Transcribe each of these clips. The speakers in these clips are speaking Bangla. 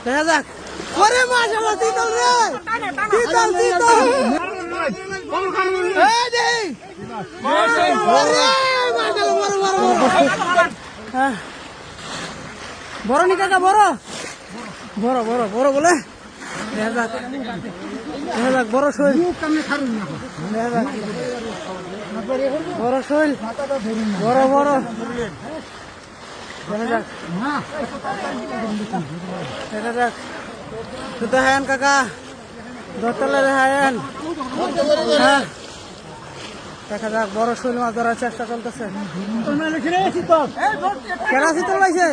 দেখা যাক। ওরে মাশাআল্লাহ শীতল রে, শীতল শীতল। এই দেই ওরে মাশাআল্লাহ বড় বড় হ্যাঁ বড় নি কাকা বড় বড় বড় বড় বলে দেখা যাক। দেখা যাক বড় শৈল, দেখা যাক বড় শৈল, বড় বড়। দেখা যাক দেখা যাক। সুতো হায়ান কাকা দোতলা হায়ান। হ্যাঁ দেখা যাক বড় শৈল মাছ ধরার চেষ্টা চলতেছে। কেনা শীতল পাইছে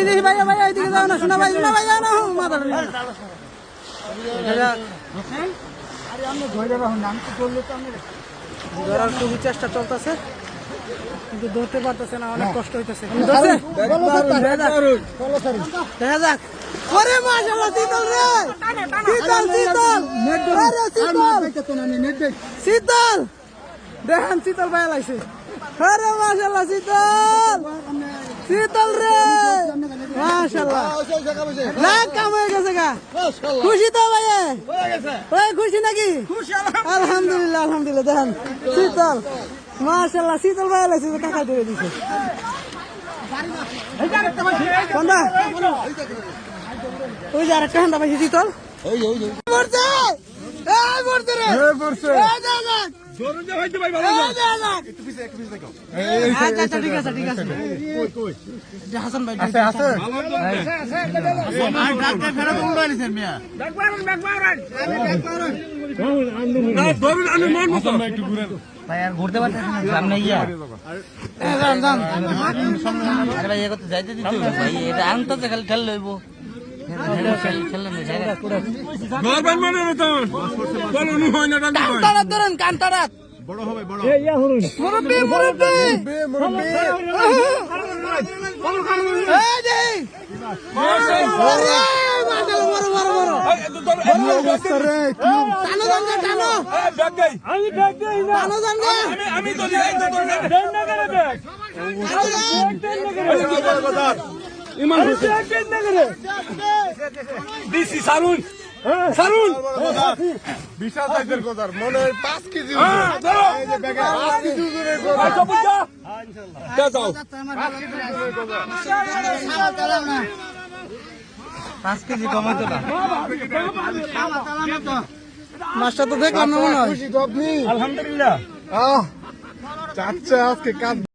দেখি ভাইয়া ভাইয়া এইদিকে যাও না, শোনা ভাই শোনা ভাই যাও না মাথা। ধরার খুবই চেষ্টা চলতেছে কিন্তু ধরতে পারতেছে না, অনেক কষ্ট হইতেছে। দেখা যাক। ওরে মাশাআল্লাহ শীতল রে, শীতল শীতল শীতল। দেখেন শীতল ভাইয়া লাগছে। আরে মাশাআল্লাহ শীতল শীতল রে মাশাআল্লাহ। লাখ কাম হয়ে গেছে গা। খুশি তো ভাইয়া? ওই খুশি নাকি? আলহামদুলিল্লাহ আলহামদুলিল্লাহ। দেখেন শীতল মাশাআল্লাহ শীতল ভাইয়া লাগছে, কাকা ধরে দিছে। ওই যে আরেকটা হান্ডা পাইছে শীতল। ঠিক আছে ঠিক আছে হাসান ভাই ঘুরতে পারতেন সামনে গিয়া ভাই এ করতে যাইতে দিত ভাই, এটা আনতে খালি ঠেল লইব। কান্তারাত বড় হবে বড় মুরব্বি মুরব্বি সারুন সারুন বিশাল সাইজের গজার মনে 5 কেজি 5 কেজি কমাইতো না মাছটা তো দেখলাম না মনে হয়। আলহামদুলিল্লাহ চাচা আজকে কাজ